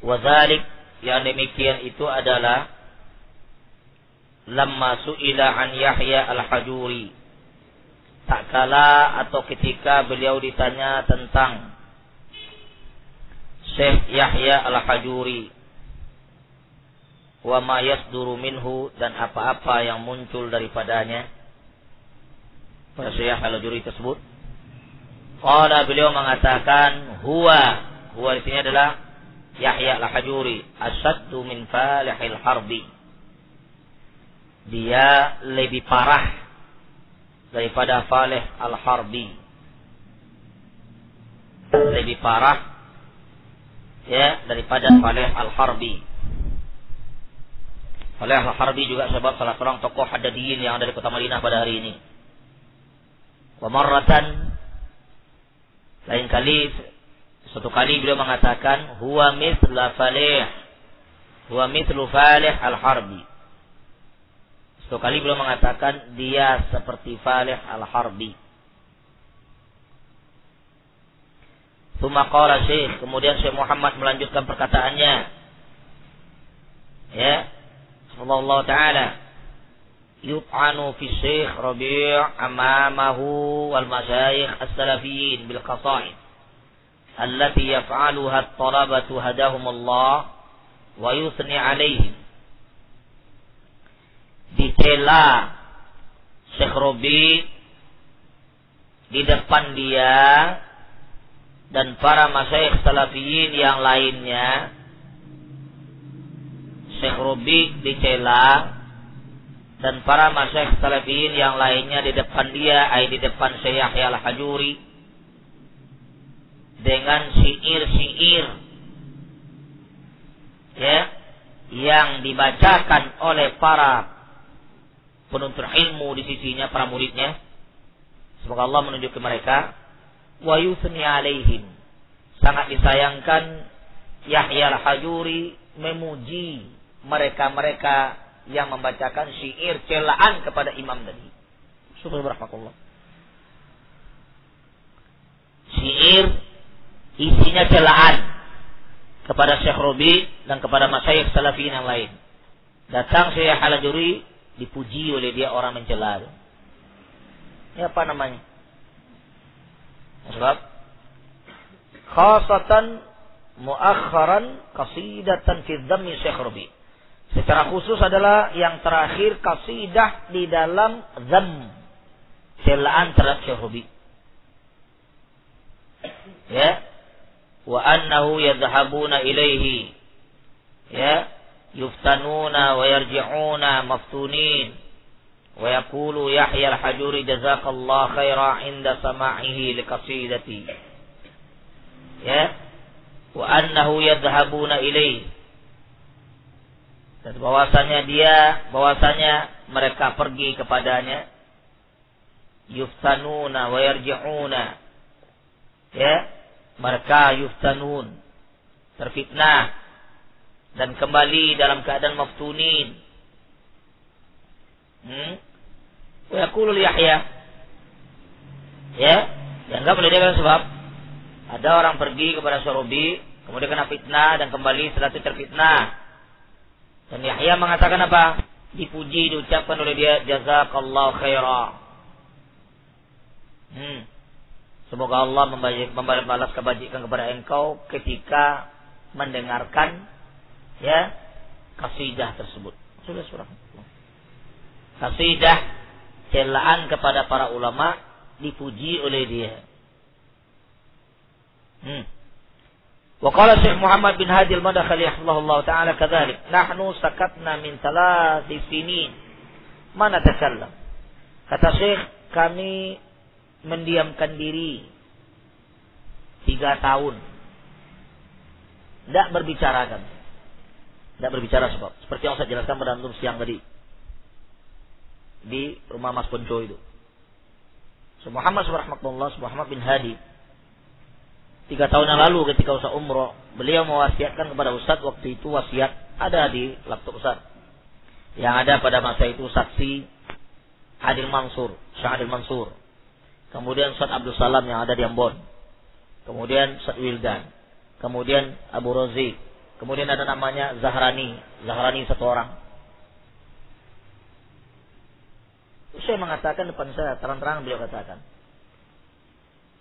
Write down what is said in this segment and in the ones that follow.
Wa dzalik, yang demikian itu adalah lamma su'ila an Yahya al-Hajuri, tak kala atau ketika beliau ditanya tentang Syekh Yahya al-Hajuri, wa ma yasduru minhu, dan apa-apa yang muncul daripadanya pada Syekh al-Hajuri tersebut. Qala, beliau mengatakan, huwa di sini adalah Yahya al-Hajuri asaddu min falihil harbi, dia lebih parah daripada Falih al-Harbi, lebih parah ya daripada Falih al-Harbi. Falih al-Harbi juga sebab salah seorang tokoh Haddadiyin yang ada di kota Madinah pada hari ini. Wa marratan, lain kali, suatu kali beliau mengatakan, huwa mithlu Falih al-Harbi. Suatu kali beliau mengatakan dia seperti Falih al-Harbi. Tsumma qala Syekh, kemudian Syekh Muhammad melanjutkan perkataannya. Ya, sallallahu taala, yut'anu fi Syekh Rabi' amamahu wal masyayikh as-salafiyyin bil qasaid allati yaf'aluha at-talabatu hadahumullah wa yusni 'alaihim. Dicela Syekh Rabi' di depan dia dan para masyayikh salafiyin yang lainnya. Syekh Rabi' dicela dan para masyayikh salafiyin yang lainnya di depan dia, di depan Syekh Yahya al-Hajuri, dengan syair-syair ya yang dibacakan oleh para penuntut ilmu di sisinya, para muridnya. Semoga Allah menunjuk ke mereka. Wa yusni alaihim, sangat disayangkan Yahya al-Hajuri memuji mereka-mereka yang membacakan syair celaan kepada imam tadi. Subhanallah. Syair isinya celaan kepada Syekh Rabi' dan kepada masyayikh salafiyin yang lain. Datang Syekh al-Hajuri, dipuji oleh dia orang mencela. Ini apa namanya? Sebab khasatan muakharan qasidatan fi dhammi Syekh Rabi'. Secara khusus adalah yang terakhir qasidah di dalam dham, celaan terhadap Syekh Rabi'. Ya, wa annahu yadhhabuna ilaihi, ya, yuftanuna wa yarji'una maftunin, wa yaqulu Yahya al-Hajuri jazakallahu khaira inda sama'ihi liqasidati. Ya, wa annahu yadhhabuna ilaihi, dan bahwasanya mereka pergi kepadanya, yuftanuna wa yarji'una, ya, mereka yuftanun, terfitnah dan kembali dalam keadaan maftunin. Wa yaqulu Yahya, ya, dianggap oleh dia sebab ada orang pergi kepada Syekh Rabi', kemudian kena fitnah dan kembali setelah itu terfitnah. Dan Yahya mengatakan apa? Dipuji, diucapkan oleh dia, jazakallahu khaira. Semoga Allah membalas kebajikan kepada engkau ketika mendengarkan ya qasidah tersebut. Sudah. Qasidah celaan kepada para ulama dipuji oleh dia. Wa qala Syekh Muhammad bin Hadi al-Madkhali rahimahullah taala kadzalik, nahnu sakatna min 3 sinin ma natakallam. Kata Syekh, kami mendiamkan diri 3 tahun, tidak berbicara sebab seperti yang saya jelaskan pada antum siang tadi di rumah Mas Ponco itu. Muhammad bin Hadi 3 tahun yang lalu ketika Ustaz umroh, beliau mewasiatkan kepada Ustaz, waktu itu wasiat ada di laptop Ustaz, yang ada pada masa itu saksi Syekh Adil Mansur, kemudian Ustaz Abdul Salam yang ada di Ambon, kemudian Ustaz Wildan, kemudian Abu Razik, Kemudian ada namanya Zahrani satu orang. Saya mengatakan depan saya, terang-terang beliau katakan.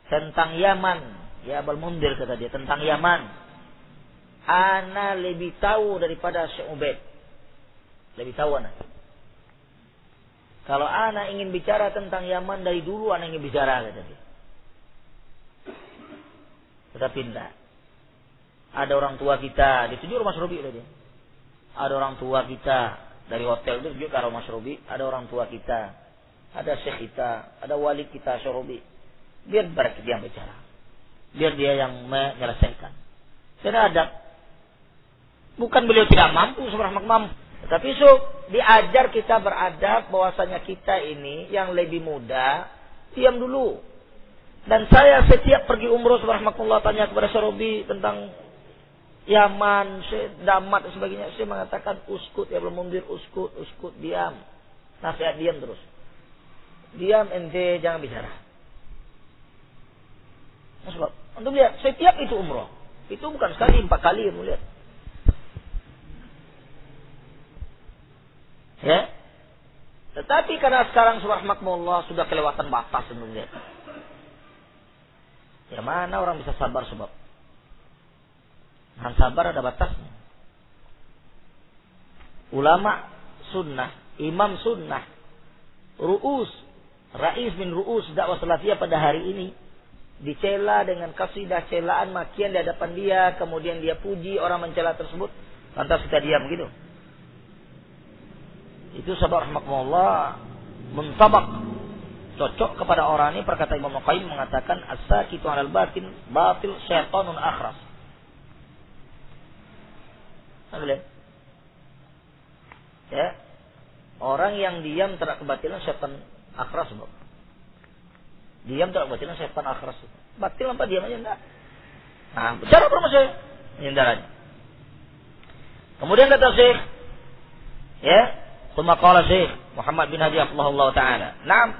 Tentang Yaman, ya Abul Mundir kata dia, tentang Yaman. Ana lebih tahu daripada Syekh Ubaid. Lebih tahu ana. Kalau ana ingin bicara tentang Yaman dari dulu, ana ingin bicara kata dia. Tetapi tidak. Ada orang tua kita, di tujuh rumah Syrobi tadi. Ada orang tua kita dari hotel itu juga ke rumah Syrobi. Ada orang tua kita, ada syekh kita, ada wali kita Syrobi. Biar dia yang bicara, biar dia yang menyelesaikan. Tidak ada. Bukan beliau tidak mampu, seberapa mampu. Tapi diajar kita beradab bahwasanya kita ini yang lebih muda, diam dulu. Dan saya setiap pergi umroh subhanallah tanya kepada Syrobi tentang Yaman, Damat dan sebagainya. Saya mengatakan uskut ya belum mundir, uskut, diam. Nasihat diam terus. Diam ente jangan bicara. Nah, sebab untuk lihat setiap itu umroh. Itu bukan sekali, 4 kali kamu lihat. Ya. Tetapi karena sekarang subhanallah sudah kelewatan batas untuk lihat. Ya mana orang bisa sabar sebab sabar ada batasnya. Ulama sunnah, imam sunnah, rais min ru'us dakwah salafiyah pada hari ini dicela dengan kasidah celaan makian di hadapan dia, kemudian dia puji orang mencela tersebut, lantas kita diam gitu. Itu sabar rahmatullah muntabak cocok kepada orang ini. Perkataan Imam Qayyim mengatakan as-sakitu 'alal batil syaitanun akhras. Ya. Orang yang diam terhadap kebatilan setan akhras. Diam terhadap kebatilan setan akhras. Batil apa diam aja enggak. Nah, bicara apa maksudnya? Hindarannya. Kemudian kata Syekh, ya, tsumma qala Syekh Muhammad bin Hadi rahimahullah taala. Naam.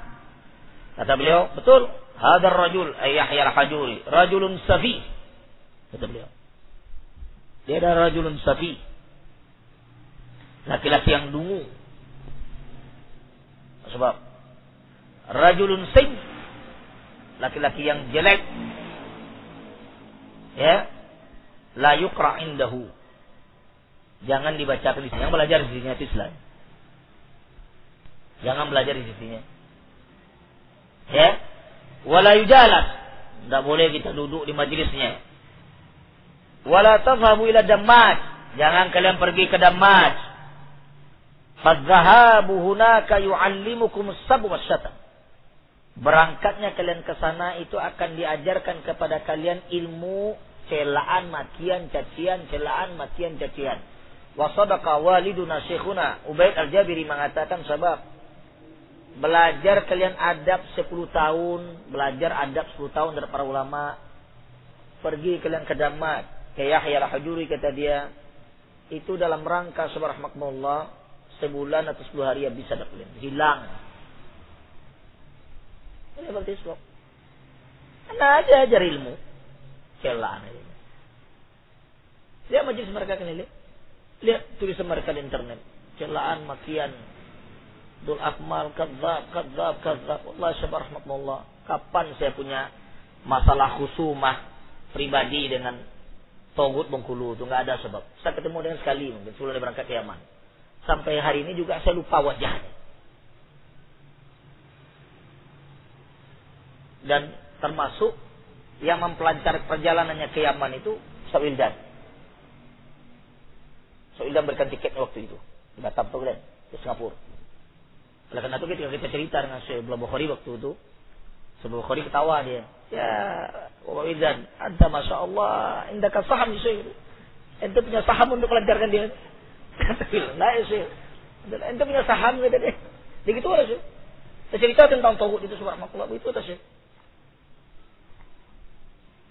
Kata beliau, betul. Hadzal rajul ay Yahya al-Hajuri, rajulun safi. Kata beliau. Dia adalah rajulun safi. Laki-laki yang dungu. Sebab rajulun sayy, laki-laki yang jelek. Ya. La yuqra indahu. Jangan dibacakan di sini. Jangan belajar di sini Islam. Jangan belajar di sisinya. Ya. Wala yujalas. Tidak boleh kita duduk di majelisnya. Wala tadhhabu ila Dammaj. Jangan kalian pergi ke Dammaj. Fadhahabu hunaka yu'allimukum as-sabb wasyatam. Berangkatnya kalian ke sana itu akan diajarkan kepada kalian ilmu celaan, makian, cacian, celaan, makian, cacian. Wa sadaqa waliduna syekhuna Ubaid al-Jabiri mengatakan sebab belajar kalian adab 10 tahun, belajar adab 10 tahun dari para ulama. Pergi kalian ke Dammaj. Kayak Yahya al-Hajuri kata dia, itu dalam rangka subhanallah sebulan atau 10 hari ya bisa dapat hilang. Ini berarti sebab. Karena ajar ilmu. Celaan aja. Lihat majelis mereka kan ini. Lihat tulisan mereka di internet. Celaan, makian, dul akmal, kadzab. Allah subhanallah. Kapan saya punya masalah khusumah pribadi dengan Togut Bengkulu itu nggak ada sebab. Saya ketemu dengan sekali mungkin sebelum dia berangkat ke Yaman. Sampai hari ini juga saya lupa wajahnya. Dan termasuk yang mempelajari perjalanannya ke Yaman itu Sa'ildan. Sa'ildan berikan tiket waktu itu di Batam tuh kan, di Singapura. Oleh karena itu ketika kita cerita dengan Syekh Bukhari waktu itu, Syekh Bukhari ketawa dia. Ya, Wa'idhan, anta Masya Allah, indaka saham Syekh. Ente punya saham untuk melancarkan dia. Kata dia, nah Syekh. Ente punya saham kata dia. Begitu ada Syekh. Saya cerita tentang Tauhid itu subhanallah, itu ada Syekh.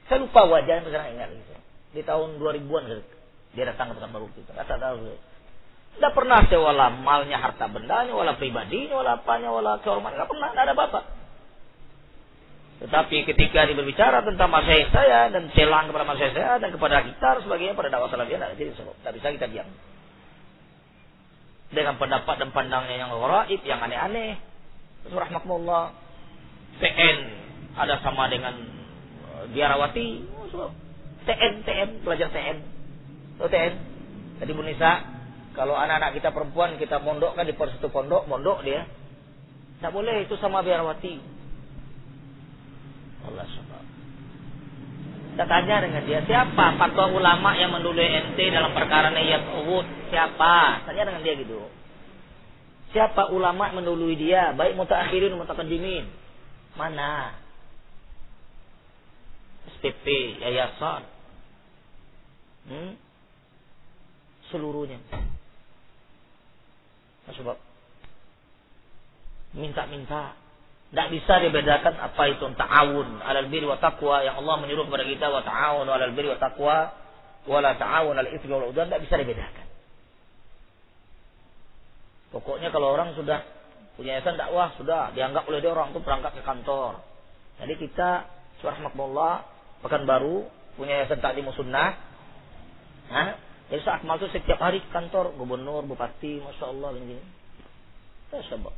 Saya lupa wajahnya, saya ingat gitu. Di tahun 2000-an dia datang ke tempat baru kita. Kata tahu. Tidak pernah saya wala malnya, harta bendanya, wala pribadinya, wala apanya, wala kehormatan. Tidak pernah, tidak ada bapak. Tetapi ketika dia berbicara tentang masyayikh saya dan celaan kepada masyayikh saya dan kepada kita sebagainya pada dakwah salafiyah, tidak bisa kita diam. Dengan pendapat dan pandangnya yang gharaib, yang aneh-aneh. Rahmatullah. TN ada sama dengan biarawati. TN belajar TN. TN. Jadi Bu Nisa, kalau anak-anak kita perempuan kita mondokkan di satu pondok, mondok dia. Tidak boleh itu sama biarawati. Allah subhanahu. Kita tanya dengan dia, siapa fatwa ulama yang mendului ente dalam perkara niyat uhud? Siapa? Tanya dengan dia gitu. Siapa ulama mendului dia, baik mutaakhirin mutaqaddimin? Mana? SPP, yayasan. Seluruhnya. Sebab minta-minta. Tidak bisa dibedakan apa itu ta'awun 'alal birri wa taqwa yang Allah menyuruh kepada kita, wa ta'awun 'alal birri wa taqwa wa la ta'awun 'alal itsmi wal 'udwan. Tidak bisa dibedakan. Pokoknya kalau orang sudah punya yayasan dakwah, sudah dianggap oleh dia orang itu berangkat ke kantor. Jadi kita subhanallah Pekanbaru punya yayasan Ta'limus Sunnah. Jadi saat masuk setiap hari ke kantor gubernur, bupati, masya Allah begini. Ya sebab.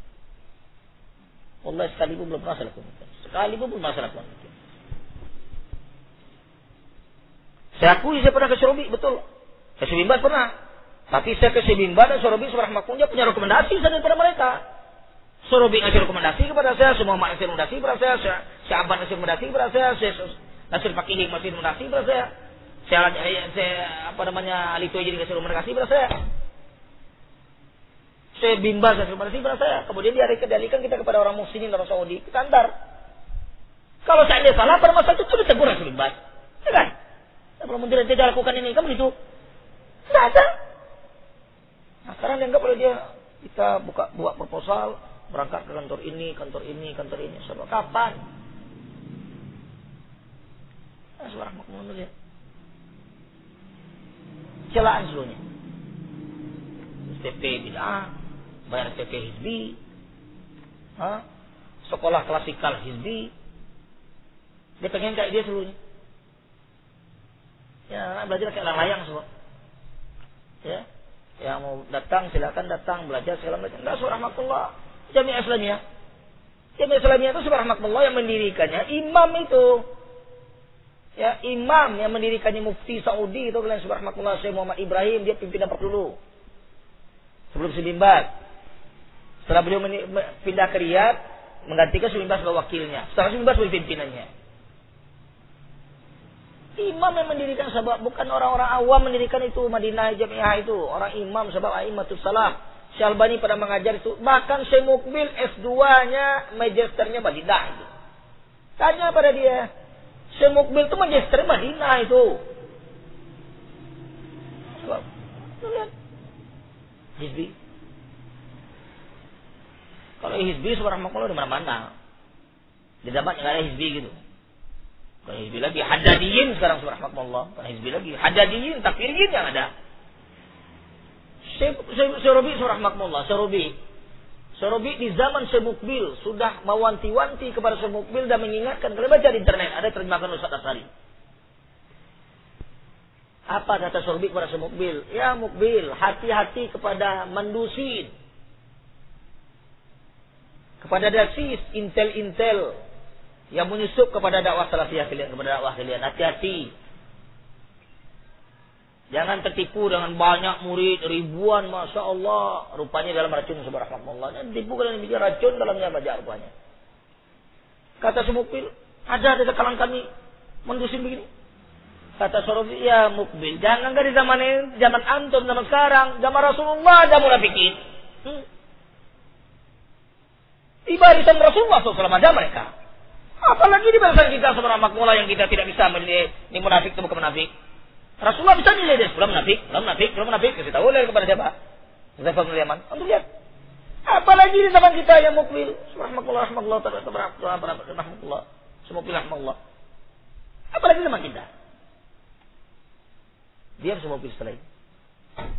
Allah sekali pun belum pernah saya lakukan. Sekali pun belum pernah saya lakukan. Saya akui saya pernah ke Syrobi, betul. Ke Syibimbat pernah. Tapi saya ke Syibimbat dan Syrobi subhanallah punya rekomendasi daripada mereka. Syrobi ngasih rekomendasi kepada saya, semua mak ngasih rekomendasi kepada saya, Sya'ban ngasih rekomendasi kepada saya, Nasir Fakihim ngasih rekomendasi kepada saya. Saya Ali Tuwaijin ngasih rekomendasi kepada saya. Saya bimbang dan rekomendasi kepada saya. Kemudian dialihkan kita kepada orang muslimin orang Saudi. Kita antar. Kalau saya salah pada masa itu ditegur yang bimbang. Ya kan? Kalau menteri tidak lakukan ini, kan begitu? Tidak ada. Nah sekarang dianggap oleh dia kita buat proposal berangkat ke kantor ini. Sampai kapan? Suara makmum ya. Celaan seluruhnya. STP bid'ah, bayar STP hizbi, sekolah klasikal hizbi. Dia pengen kayak dia seluruhnya. Ya, belajar kayak orang layang semua. Ya, yang mau datang silakan datang belajar segala macam. Enggak subhanallah. Jami'ah Islamiyah. Jami'ah Islamiyah itu subhanallah yang mendirikannya imam itu. Ya, imam yang mendirikannya mufti Saudi itu kalian subhanallah Syekh Muhammad Ibrahim, dia pimpinan dulu. Sebelum Syibimbat. Setelah beliau pindah ke Riyadh, menggantikan Syibimbat sebagai wakilnya. Setelah Syibimbat sebagai pimpinannya. Imam yang mendirikan sebab bukan orang-orang awam mendirikan itu Madinah Jami'ah itu. Orang imam sebab A'immatus Salaf. Syalbani pada mengajar itu. Bahkan Syekh Mukbil S2-nya magisternya Madinah itu. Tanya pada dia. Syekh Mukbil itu magister Madinah itu. Sebab lihat hizbi. Kalau hizbi subhanallah di mana-mana. Di dapat enggak ada hizbi gitu. Bukan hizbi lagi, haddadiyin sekarang subhanallah. Bukan hizbi lagi, haddadiyin, takfiriyin yang ada. Syrobi subhanallah, Syrobi di zaman Syekh Mukbil sudah mewanti-wanti kepada Syekh Mukbil dan mengingatkan. Kalau baca di internet ada terjemahan Ustaz Asari. Apa kata Syrobi kepada Syekh Mukbil? Ya Mukbil, hati-hati kepada mandusin. Kepada dasis, intel-intel yang menyusup kepada dakwah salafiyah kalian, kepada dakwah kalian. Hati-hati. Jangan tertipu dengan banyak murid, ribuan, masya Allah. Rupanya dalam racun subhanallah. Jangan tipu kalian bikin racun dalamnya banyak rupanya. Kata Syekh Mukbil, ada kalangan kami mendusin begini. Kata Syrobi, ya Mukbil, jangan di zaman antum, zaman sekarang, zaman Rasulullah ada munafikin. Di barisan Rasulullah selama ada mereka. Apalagi di barisan kita subhanallah yang kita tidak bisa menilai ini munafik atau bukan munafik. Rasulullah bisa nilai dia belum munafik. Kasih tahu lagi kepada siapa? Zaifah bin Yaman. Untuk lihat. Apalagi di zaman kita yang Mukbil. Subhanallah, rahmatullah. Apalagi zaman kita. Dia semua Mukbil setelah itu.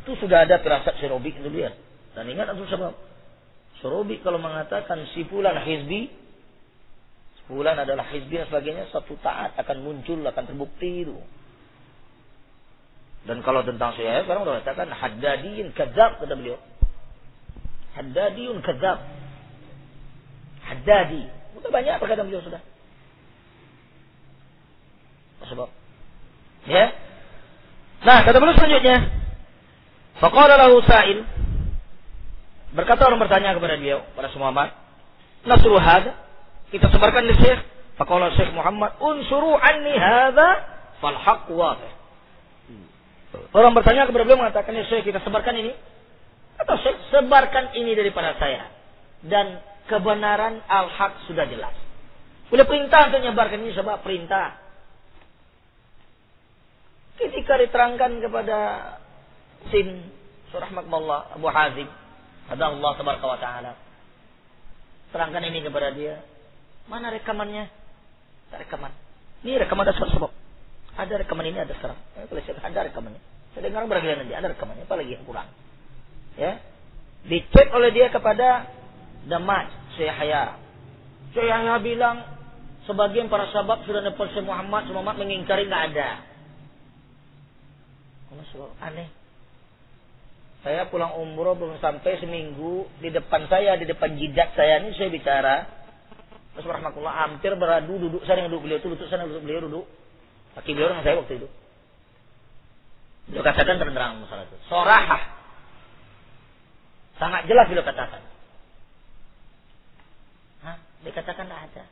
Itu sudah ada firasat Syrobi itu lihat. Dan ingat antum sebab Syrobi kalau mengatakan si fulan hizbi, Fulan adalah hizbi dan sebagainya, satu taat akan muncul, akan terbukti itu. Dan kalau tentang Syekh Yahya sekarang sudah katakan Haddadiyun kadzab, kata beliau. Haddadiyun kadzab. Haddadi. Sudah banyak perkataan beliau sudah. Sebab. Ya. Nah, kata beliau selanjutnya. Faqala lahu sa'il. Berkata orang bertanya kepada beliau, pada Muhammad, "Nasru hadza?" Kita sebarkan di Syekh. Faqala Syekh Muhammad, "Unsuru anni hadza fal haqq wadih." Orang bertanya kepada beliau mengatakan, "Ya Syekh, kita sebarkan ini." Atau Syekh, sebarkan ini daripada saya. Dan kebenaran al-haq sudah jelas. Boleh perintah untuk menyebarkan ini sebab perintah. Ketika diterangkan kepada Sin surah Makmallah Abu Hazim, ada Allah tabaraka wa taala, terangkan ini kepada dia. Mana rekamannya? Tak rekaman. Ini rekaman dasar sebab. Ada rekaman ini, ada sekarang. Ada rekamannya. Saya dengar beragam nanti ada rekamannya. Apa lagi yang kurang? Ya, dicek oleh dia kepada Damaj Syekh Yahya. Syekh Yahya bilang sebagian para sahabat sudah nepel Syekh Muhammad mengingkari nggak ada. Aneh. Saya pulang umroh belum sampai seminggu, di depan saya, di depan jidat saya ini saya bicara. Terus rahmatullah hampir beradu duduk sana yang duduk beliau itu, lutut sana duduk beliau duduk. Kaki beliau dengan saya waktu itu. Beliau katakan terang masalah itu. Sorahah. Sangat jelas beliau katakan. Hah? Dia katakan tidak ada.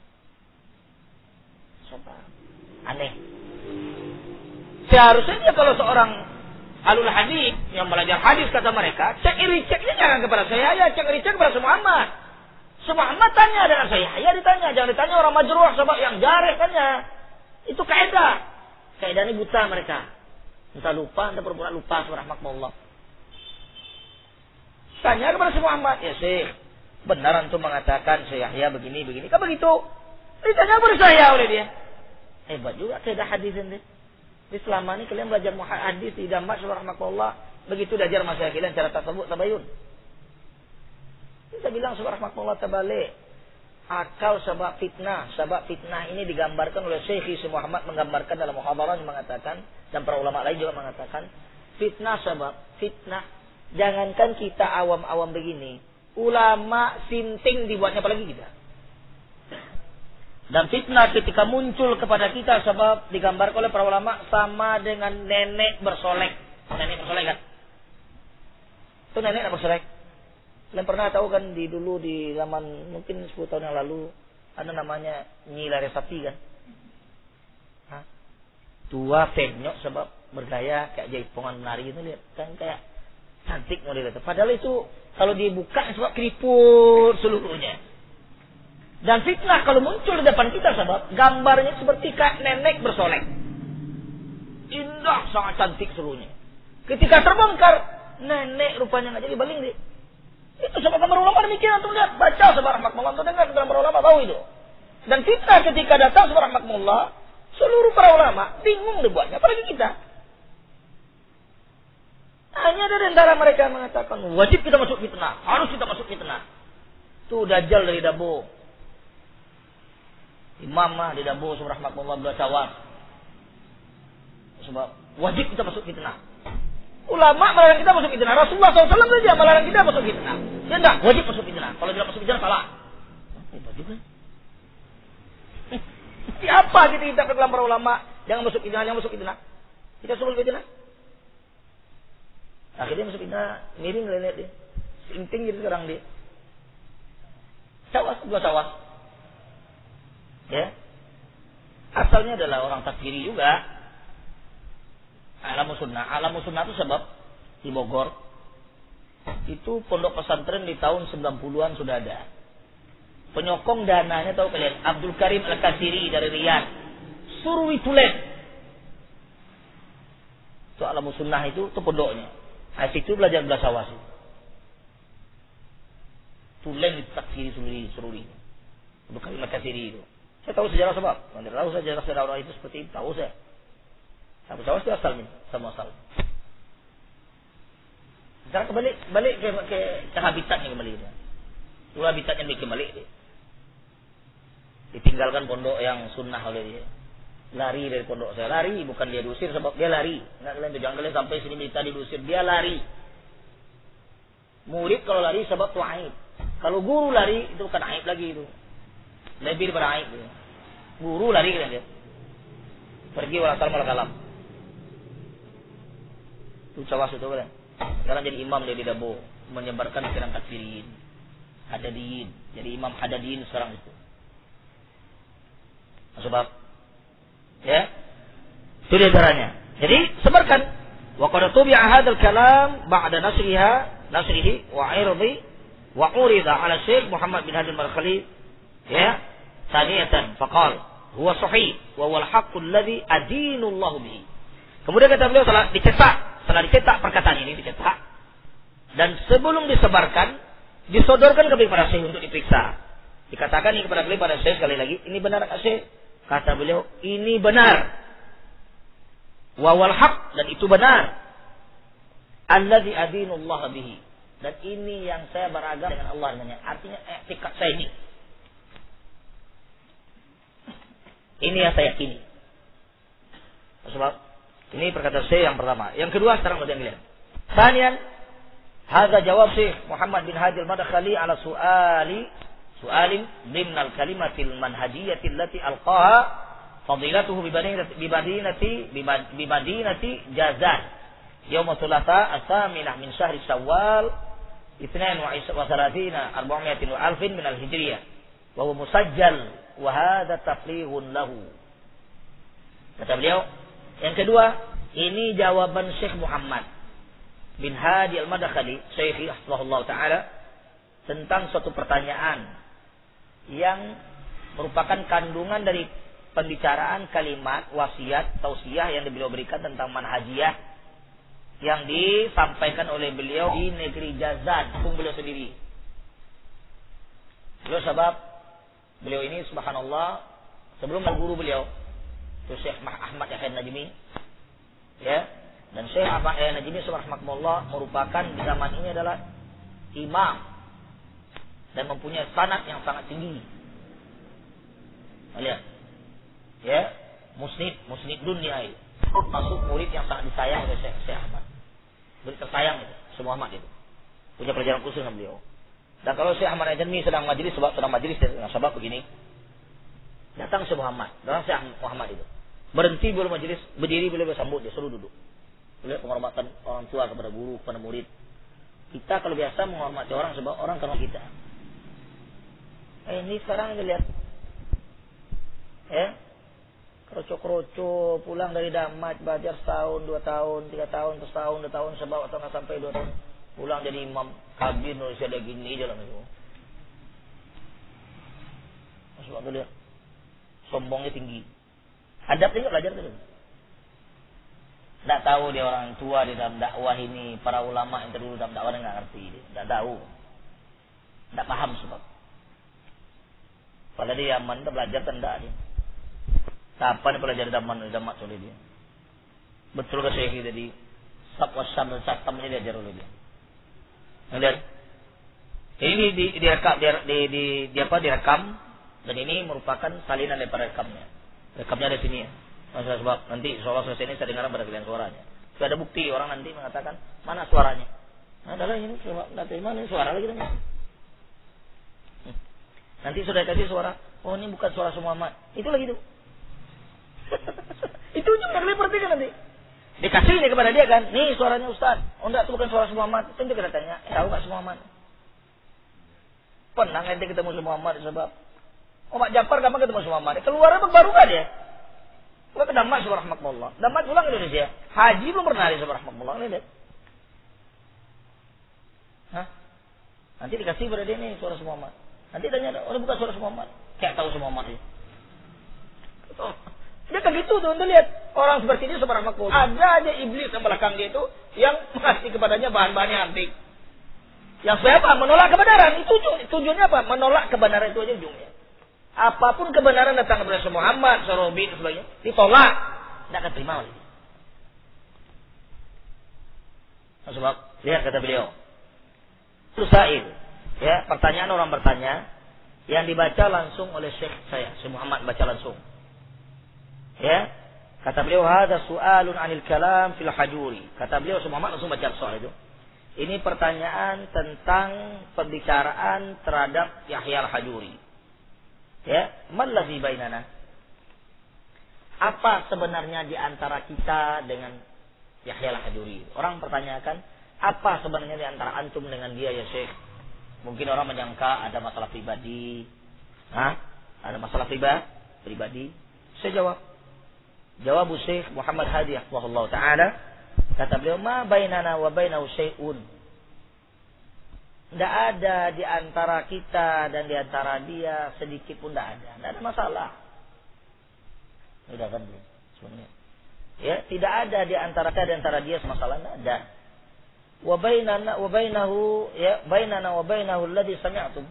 Coba. Aneh. Seharusnya kalau seorang alul hadis yang belajar hadis kata mereka, cek ceknya jangan kepada saya, ya cek cek kepada Muhammad. Muhammad tanya dengan saya, ya ditanya, jangan ditanya orang majruh sebab yang jareh tanya. Itu kaidah. Kaidah ini buta mereka. Entah lupa, entah berpura lupa subhanallah. Tanya kepada Muhammad, ya Syekh, benar antum mengatakan Syekh Yahya begini. Kan begitu. Ditanya kepada saya oleh dia. Hebat juga kaidah hadis ini. Di selama ini kalian belajar hadis di Damas subhanallah, begitu belajar masalah kalian cara tasawuf tabayun. Kita bilang subhanallah terbalik. Akal sebab fitnah ini digambarkan oleh Syekh Muhammad menggambarkan dalam muhadarah yang mengatakan, dan para ulama lain juga mengatakan fitnah sebab fitnah. Jangankan kita awam-awam begini, ulama sinting dibuatnya apalagi kita. Dan fitnah ketika muncul kepada kita sebab digambarkan oleh para ulama sama dengan nenek bersolek. Nenek bersolek kan? Itu nenek bersolek. Kalian pernah tahu kan dulu di zaman mungkin 10 tahun yang lalu ada namanya Nyi Larasati kan? Hah? Tua penyok sebab bergaya kayak jaipongan menari itu, lihat kan kayak cantik model itu. Padahal itu kalau dibuka sebab keriput seluruhnya. Dan fitnah kalau muncul di depan kita sebab gambarnya seperti kayak nenek bersolek. Indah, sangat cantik seluruhnya. Ketika terbongkar, nenek rupanya nggak jadi baling deh. Itu sebab para ulama demikian, tuh lihat, baca sebab rahmatullah, tuh dengar para ulama tahu itu. Dan fitnah ketika datang sebab rahmatullah, seluruh para ulama bingung dibuatnya, apalagi kita. Hanya ada di antara mereka yang mengatakan wajib kita masuk fitnah, harus kita masuk fitnah. Itu Dajjal dari Dabo. Imam di Dabo sebab rahmatullah beliau cawas. Sebab wajib kita masuk fitnah. Ulama melarang kita masuk fitnah. Rasulullah SAW saja melarang kita masuk fitnah. Ya enggak, wajib masuk fitnah. Kalau tidak masuk fitnah salah. Hebat juga. Siapa kita dalam para ulama jangan masuk fitnah, jangan masuk fitnah. Kita suruh fitnah. Akhirnya masuk fitnah, miring lihat dia. Sinting gitu sekarang dia. Cawas, dua cawas. Ya. Asalnya adalah orang takfiri juga. Alamu sunnah itu sebab di Bogor itu pondok pesantren di tahun 90-an sudah ada. Penyokong dananya tahu kalian, Abdul Karim Al-Kasiri dari Riyadh. Suruh ditulis. Itu alamu sunnah itu pondoknya. Nah, situ belajar bahasa wasi. Tulen di takfiri sururi. Abdul Karim Al-Kasiri itu. Saya tahu sejarah sebab. Nanti tahu saya sejarah orang itu seperti itu, tahu saya. Abu Sawas itu asalnya, sama asal. Sekarang balik ke habitatnya kembali dia. Dua habitatnya kembali dia. Ditinggalkan pondok yang sunnah oleh dia. Lari dari pondok saya. Lari, bukan dia diusir sebab dia lari. Enggak kalian jangan kalian sampai sini minta diusir. Dia lari. Murid kalau lari sebab itu aib. Kalau guru lari itu bukan aib lagi itu. Lebih daripada aib itu. Guru lari kan dia. Pergi wala kalam. Itu cawas itu kan. Sekarang jadi imam dia di Dabo, menyebarkan pikiran kafirin. Hadadiyin. Jadi imam hadadiyin sekarang itu. Sebab ya. Itu dia caranya. Jadi sebarkan. Wa qad tubi'a hadzal kalam ba'da nasrihi wa 'irdi wa urida 'ala Syekh Muhammad bin Hadi al-Madkhali ya. Tsaniyatan faqala huwa sahih wa huwa al-haqqu alladhi adinu Allah bihi. Kemudian kata beliau setelah dicetak perkataan ini dicetak dan sebelum disebarkan disodorkan kepada Syekh untuk diperiksa. Dikatakan ini kepada beliau pada Syekh sekali lagi, ini benar enggak Syekh? Kata beliau, ini benar. Wa wal haq, dan itu benar. Alladzi adinu Allah bihi. Dan ini yang saya beragama dengan Allah dengannya. Artinya i'tikad saya ini. Ini yang saya yakini. Sebab ini perkataan saya yang pertama. Yang kedua sekarang kita lihat. Tsaniyan, hadza jawab Syekh Muhammad bin Hadi al-Madkhali ala su'alin ضمن الكلمة المنهجية التي ألقاها فضيلته بمدينة جازان يوم الثلاثاء الثامنة من شهر شوال 32 400 من الهجرية وهو مسجل وهذا تفريغ له. Kata beliau, yang kedua, ini jawaban Syekh Muhammad bin Hadi al-Madkhali, Syekh rahimahullah taala, tentang suatu pertanyaan yang merupakan kandungan dari pembicaraan kalimat wasiat tausiah yang beliau berikan tentang manhajiyah yang disampaikan oleh beliau di negeri Jazan, kampung beliau sendiri. Beliau sebab beliau ini subhanallah sebelum guru beliau itu Syekh Ahmad Yahya Najmi ya, dan Syekh Ahmad Yahya Najmi subhanallah merupakan di zaman ini adalah imam dan mempunyai sanad yang sangat tinggi. Lihat. Ya, musnid dunia itu. Masuk murid yang sangat disayang oleh Syekh Ahmad. Murid tersayang itu, semua Ahmad itu. Punya pelajaran khusus dengan beliau. Dan kalau Syekh Ahmad Najmi sedang majelis sebab begini. Datang Syekh Muhammad, itu. Berhenti belum majelis, berdiri beliau bersambut, dia suruh duduk. Beliau penghormatan orang tua kepada guru, kepada murid. Kita kalau biasa menghormati orang sebab orang kenal kita. Ini sekarang ini lihat. Ya. Kroco-kroco pulang dari Damat, belajar setahun, 2 tahun, 3 tahun, terus tahun, 2 tahun, sebab atau nggak sampai 2 tahun. Pulang jadi imam kabir Indonesia ada gini jalan itu. Masuk waktu lihat. Sombongnya tinggi. Adab tinggi belajar tu. Tak tahu dia orang tua di dalam dakwah ini, para ulama yang terdahulu dalam dakwah dia nggak ngerti, tak tahu, tak paham sebab. Pada dia Yaman dia belajar tenda dia. Kapan dia belajar damat oleh dia? Betul ke Syekh tadi? Sab wasam dan satam ini diajar oleh dia. Lihat. Ini direkam dan ini merupakan salinan daripada rekamnya. Rekamnya ada sini ya. Masa sebab nanti soal selesai ini saya dengar pada kalian suaranya. Sudah ada bukti orang nanti mengatakan mana suaranya. Nah, adalah ini dari mana ini suara lagi namanya. Nanti sudah kasih suara. Oh ini bukan suara Muhammad. Itu lagi itu. Itu juga kalian perhatikan nanti. Dikasih ini kepada dia kan. Nih suaranya Ustaz. Oh enggak itu bukan suara Muhammad. Tentu kita tanya. Tahu nggak Muhammad? Pernah nanti ketemu Muhammad sebab. Oh Mak Jafar kapan ketemu Muhammad? Keluar apa baru kan dia? Gua ke Damat subhanallah. Damat pulang ke Indonesia. Haji belum pernah di subhanallah. Lihat. Hah? Nanti dikasih pada dia nih suara Muhammad. Nanti tanya, orang bukan suara Muhammad. Kayak tahu Muhammad ini. Dia kan gitu tuh, anda lihat. Orang seperti ini subhanallah. Ada aja iblis yang belakang dia itu yang mengasih kepadanya bahan-bahan yang antik. Yang siapa? Menolak kebenaran. Itu tujuannya apa? Menolak kebenaran itu aja ujungnya. Apapun kebenaran datang kepada Muhammad, Sorobi dan sebagainya, ditolak. Tidak akan terima oleh dia. Sebab, lihat kata beliau. Susail. Ya, pertanyaan orang bertanya, yang dibaca langsung oleh Syekh saya, Syekh Muhammad baca langsung. Ya, kata beliau hadza su'alun 'anil kalam fil hajuri. Kata beliau Syekh Muhammad langsung baca soal itu. Ini pertanyaan tentang pembicaraan terhadap Yahya al-Hajuri. Ya, mal ladzi bainana? Apa sebenarnya di antara kita dengan Yahya al-Hajuri? Orang pertanyakan, apa sebenarnya di antara antum dengan dia ya Syekh? Mungkin orang menyangka ada masalah pribadi. Ada masalah pribadi. Saya jawab. Jawab Syekh Muhammad Hadi rahimahullah taala, kata beliau, ma bainana wa bainahu syai'un. Tidak ada di antara kita dan di antara dia sedikit pun tidak ada. Tidak ada masalah. Sudah kan belum? Sebenarnya. Ya, tidak ada di antara kita dan antara dia masalah, tidak ada. Wa bainahu ya bainana wa bainahu alladhi sami'tum.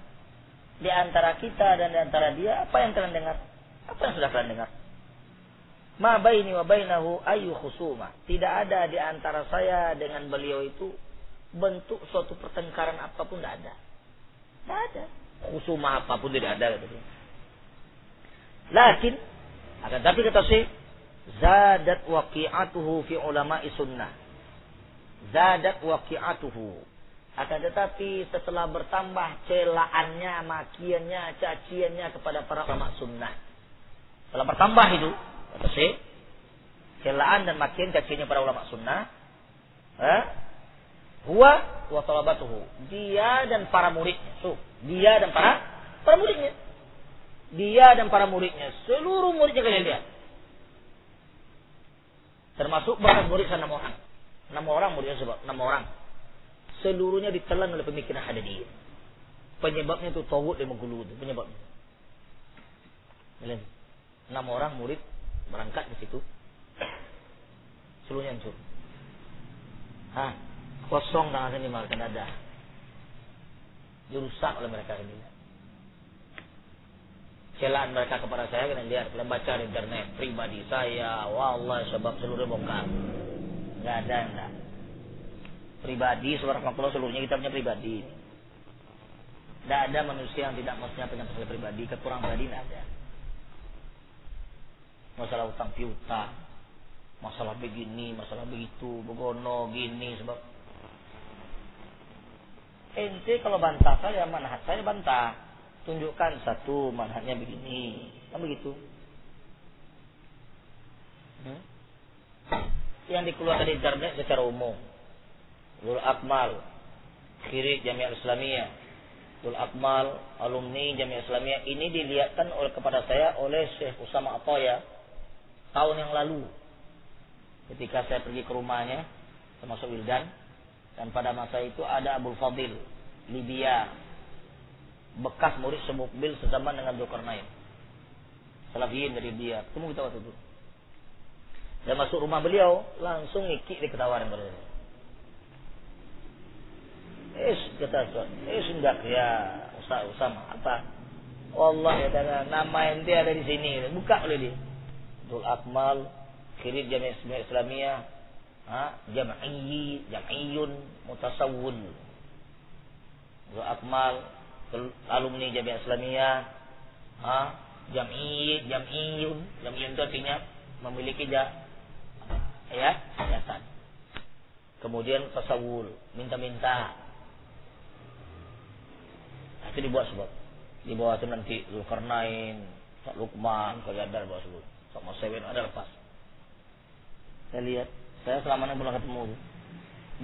Di antara kita dan di antara dia apa yang kalian dengar? Apa yang sudah kalian dengar? Ma baini wa bainahu ayu khusuma. Tidak ada di antara saya dengan beliau itu bentuk suatu pertengkaran apapun, tidak ada. Tidak ada. Khusuma apapun tidak ada gitu. Lakin akan tapi kata Syekh, zadat waqi'atuhu fi ulama'i sunnah. Zadat waqi'atuhu. Akan tetapi setelah bertambah celaannya, makiannya, caciannya kepada para ulama sunnah. Setelah bertambah itu, kata Syekh, celaan dan makian caciannya para ulama sunnah, huwa wa talabatuhu. Dia dan para muridnya. Dia dan para muridnya. Dia dan para muridnya. Seluruh muridnya kalian lihat. Termasuk bahkan murid 6 orang. 6 orang muridnya sebab 6 orang. Seluruhnya ditelan oleh pemikiran Hadadiyah. Penyebabnya itu tawud dan menggulu itu penyebabnya. 6 orang murid berangkat di situ. Seluruhnya hancur. Kosong tangan sini malah ada. Dirusak oleh mereka ini. Celaan mereka kepada saya, kalian lihat, kalian baca di internet pribadi saya, wallah sebab seluruhnya bongkar. Enggak ada, enggak. Pribadi subhanallah seluruhnya kita punya pribadi. Enggak ada manusia yang tidak maksudnya punya masalah pribadi, kekurangan pribadi enggak ada. Masalah utang piutang, masalah begini, masalah begitu, begono gini sebab ente kalau bantah saya, manhaj saya bantah. Tunjukkan satu manhajnya begini, kan begitu. Yang dikeluarkan di internet secara umum, Dul Akmal, Khirij Jami'ah Islamiyah, Dul Akmal, alumni Jami'ah Islamiyah, ini dilihatkan kepada saya oleh Syekh Usama Atoya tahun yang lalu, ketika saya pergi ke rumahnya, termasuk Wildan, dan pada masa itu ada Abdul Fadil, Libya, bekas murid semukbil sezaman dengan Dzulkarnain, Salafiyin dari dia. Ketemu kita waktu itu. Dan masuk rumah beliau, langsung ngikik diketawarin pada saya. Kata enggak ya Ustaz Usama, apa? Wallah ya, nama ente ada di sini. Buka oleh dia. Dul Akmal, Khirij Jami'ah Islamiyah, Jam'iyyun Mutasawwul. Dul Akmal, alumni Jami'ah Islamiyah, Jam'iyyun itu artinya memiliki yayasan. Kemudian tasawul, minta-minta. Itu dibuat sebab. Di bawah itu nanti Dzulkarnain, Pak Lukman, Qayyadar bawah sebut. Sama Sewen ada lepas. Saya lihat, saya selama ini belum ketemu.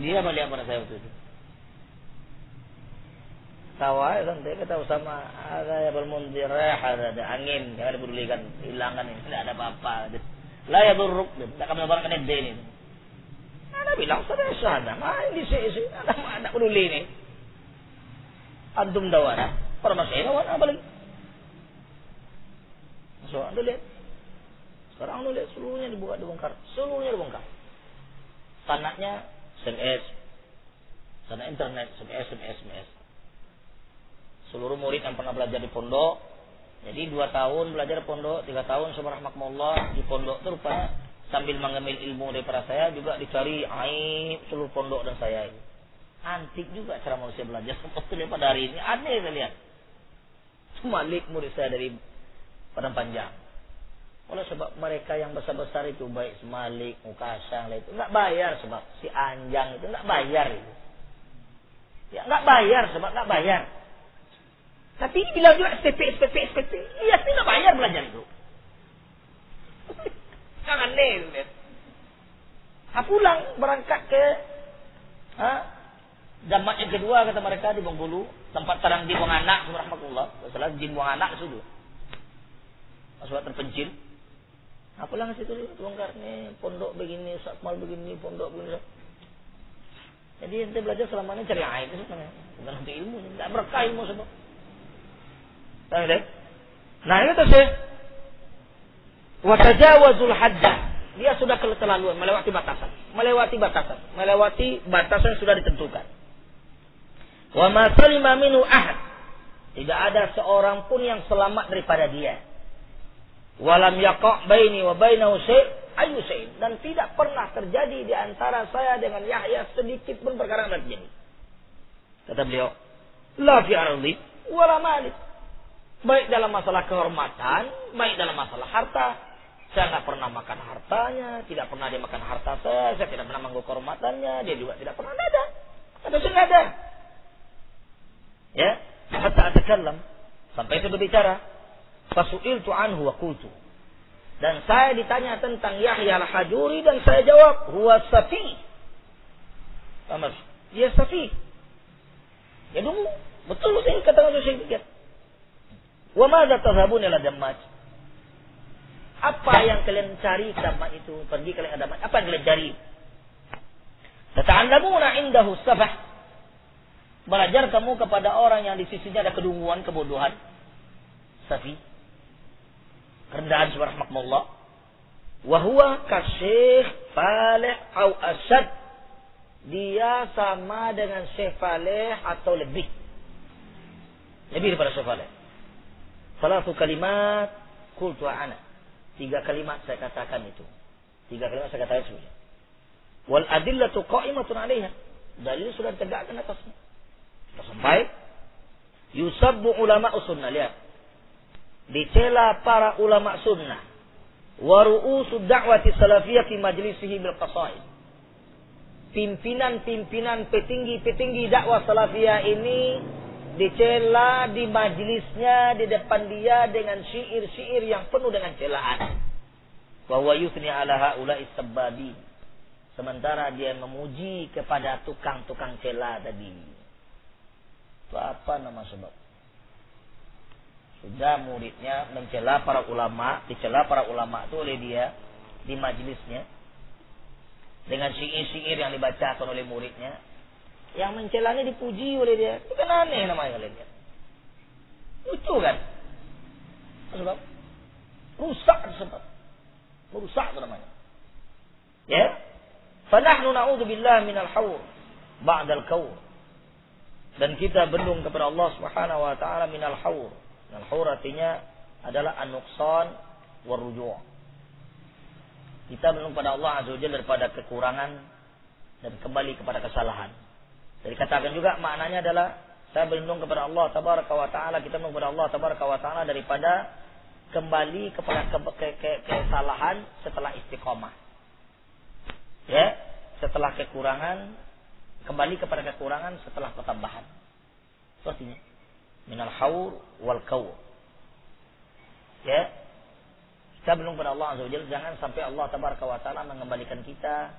Dia melihat pada saya waktu itu. Tawa kan dia kata Usama, ada ya bermundir, ada angin, jangan dipedulikan, hilangkan ini, tidak ada apa-apa. La ya buruk, tidak akan menebarkan ide ini. Ada bilang saya sana, main di sini, ada peduli ini. Antum dawana, permasalahan dawana apa lagi? So, anda lihat, sekarang anda lihat seluruhnya dibongkar, seluruhnya dibongkar. Sanaknya SMS, sanak internet, SMS. Seluruh murid yang pernah belajar di pondok, jadi 2 tahun belajar di pondok, 3 tahun subhanallah di pondok itu rupanya sambil mengambil ilmu daripada saya juga dicari aib seluruh pondok dan saya ini. Antik juga cara manusia belajar seperti pada hari ini, aneh saya lihat. Malik murid saya dari Padang Panjang. Oleh sebab mereka yang besar-besar itu baik Malik, Mukasang itu enggak bayar sebab si Anjang itu enggak bayar itu. Ya enggak bayar sebab enggak bayar. Tapi bilang juga SPP. Iya sih enggak bayar belajar itu. Jangan aneh. Pulang berangkat ke jamak yang kedua kata mereka di Bengkulu, tempat tarang di buang anak, subhanallah. Salah jin buang anak sudah. Masuk terpencil. Pulang ke situ bongkar nih pondok begini, Ustaz mal begini, pondok begini. Jadi ente belajar selama ini cari air itu sebenarnya. Bukan untuk ilmu, enggak berkah ilmu sebab. Tahu deh? Nah, ini tuh Syekh. Wa tajawazul hadda. Dia sudah keterlaluan, melewati batasan. Melewati batasan sudah ditentukan. Wa ma salima minhu ahad. Tidak ada seorang pun yang selamat daripada dia. Walam yaqa' baini wa bainahu ayu syai', dan tidak pernah terjadi di antara saya dengan Yahya sedikit pun perkara yang terjadi. Kata beliau, la fi ardi wala mali. Baik dalam masalah kehormatan, baik dalam masalah harta. Saya tidak pernah makan hartanya, tidak pernah dia makan harta saya tidak pernah mengganggu kehormatannya, dia juga tidak pernah ada. Atau saya ada. Ya, hatta atakallam, sampai itu berbicara. Fasu'iltu anhu wa qultu. Dan saya ditanya tentang Yahya al-Hajuri dan saya jawab, huwa safi. Paham? Dia safi. Ya dulu, betul saya katakan itu saya. Wa madza tadhhabun ila Dammaj? Apa yang kalian cari ke Dammaj itu? Pergi kalian ke Dammaj. Apa yang kalian cari? Tata'allamuna indahu safah. Belajar kamu kepada orang yang di sisinya ada kedunguan, kebodohan. Safi. Kerendahan subhanallah. Wa huwa kasyekh Faleh au asyad. Dia sama dengan Syekh Faleh atau lebih. Lebih daripada Syekh Faleh. Salatu kalimat qultu ana. 3 kalimat saya katakan itu. 3 kalimat saya katakan sebenarnya. Wal adillatu qa'imatun 'alaiha. Dalil sudah ditegakkan atasnya. Sampai yusabbu ulama sunnah, lihat. Dicela para ulama sunnah. Wa ru'usud da'wati salafiyah fi majlisihi bil qasaid. Pimpinan-pimpinan petinggi-petinggi dakwah salafiyah ini dicela di majlisnya, di depan dia dengan syair-syair yang penuh dengan celaan. Wa huwa yuthni ala haula'i sabbabi. Sementara dia memuji kepada tukang-tukang cela tadi. Itu apa nama sebab? Sudah muridnya mencela para ulama, dicela para ulama itu oleh dia di majlisnya dengan syair-syair yang dibacakan oleh muridnya. Yang mencelanya dipuji oleh dia. Itu kan aneh namanya kalian lihat. Lucu kan? Sebab rusak sebab. Merusak itu namanya. Ya? Fanahnu na'udzubillah minal hawr ba'dal kawr. Dan kita berlindung kepada Allah Subhanahu wa taala minal hawr. Al-hawr artinya adalah an-nuqsan war-ruju'. Kita berlindung pada Allah Azza wa Jalla daripada kekurangan dan kembali kepada kesalahan. Jadi katakan juga maknanya adalah saya berlindung kepada Allah Tabaraka wa taala, kita berlindung kepada Allah Tabaraka wa taala daripada kembali kepada kesalahan setelah istiqomah. Ya, setelah kekurangan kembali kepada kekurangan setelah ketambahan. Sepertinya minal hawr wal kawr. Ya. Kita belum pada Allah Azza wa Jalla, jangan sampai Allah Tabaraka wa taala mengembalikan kita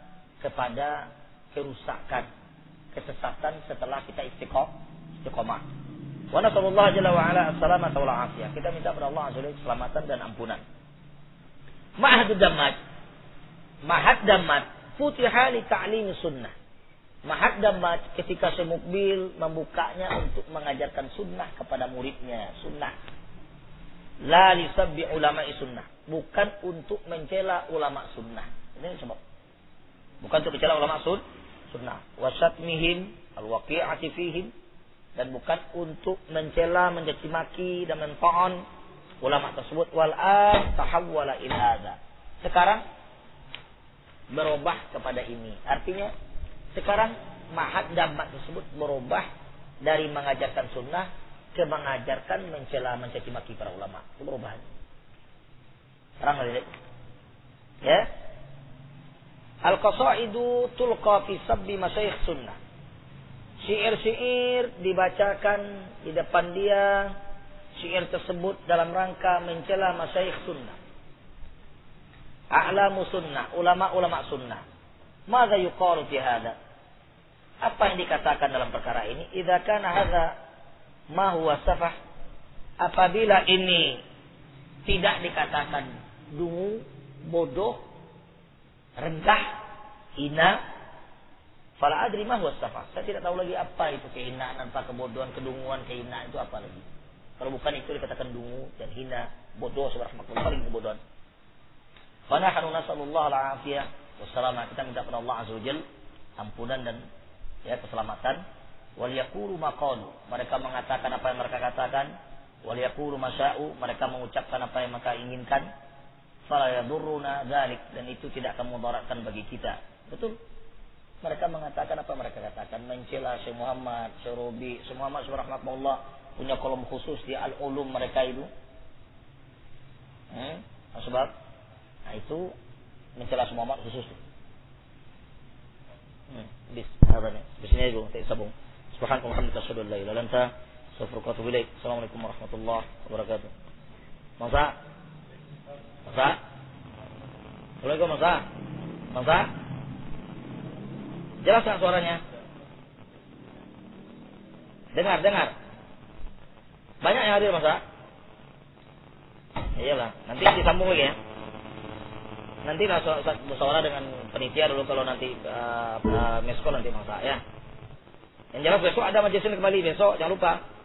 kepada kerusakan, kesesatan setelah kita istiqomah. Wa nasallallahu jalla wa ala as-salamata wal afiyah. Kita minta kepada Allah Azza wa Jalla keselamatan dan ampunan. Ma'had Dammaj futiha li ta'lim sunnah. Ma'had Dammaj ketika Syekh Mukbil membukanya untuk mengajarkan sunnah kepada muridnya, sunnah. La li sabbi ulama'i sunnah, bukan untuk mencela ulama sunnah. Ini sebab. Bukan untuk mencela ulama sunnah. Wa syatmihim al-waqi'ati fihim, dan bukan untuk mencela, mencaci maki dan menfa'an ulama tersebut. Wal tahawwala ila hadza. Sekarang berubah kepada ini. Artinya sekarang Ma'had Dammaj tersebut berubah dari mengajarkan sunnah ke mengajarkan mencela mencaci maki para ulama. Itu perubahan. Terang lagi. Ya. Al-qasaidu tulqa fi sabbi masyayikh sunnah. Syair-syair dibacakan di depan dia. Syair tersebut dalam rangka mencela masyayikh sunnah. A'lamu sunnah, ulama-ulama sunnah. Madza yuqalu fi hadza? Apa yang dikatakan dalam perkara ini? Idza kana hadza ma huwa safah, apabila ini tidak dikatakan dungu, bodoh, rendah, hina, fala adri ma huwa safah. Saya tidak tahu lagi apa itu kehinaan, apa kebodohan, kedunguan, kehinaan itu apa lagi. Kalau bukan itu dikatakan dungu dan hina, bodoh, subhanallah, paling kebodohan. Fa nahnu nasallallahu al-afiyah wassalamah. Kita minta kepada Allah azza wajalla ampunan dan ya keselamatan. Wal yaqulu maqalu, mereka mengatakan apa yang mereka katakan. Wal yaqulu masya'u, mereka mengucapkan apa yang mereka inginkan. Fala yadurruna dzalik, dan itu tidak akan mudaratkan bagi kita. Betul. Mereka mengatakan apa yang mereka katakan, mencela Syekh Muhammad, Syekh Robi, Syekh Muhammad subhanallah punya kolom khusus di al-ulum mereka itu. Sebab nah itu mencela Syekh Muhammad khusus. Bismillah dulu, tak sabung. Subhanallah walhamdulillah asyhadu an la ilaha illa anta astaghfiruka wa atubu ilaik. Assalamualaikum warahmatullahi wabarakatuh. Masa? Assalamualaikum Masa? Jelas enggak suaranya? Dengar. Banyak yang hadir Masa? Iyalah, nanti disambung lagi ya. Nanti musyawarah dengan panitia dulu kalau nanti meskol nanti Masa ya. Yang jelas besok ada majelis kembali besok, jangan lupa.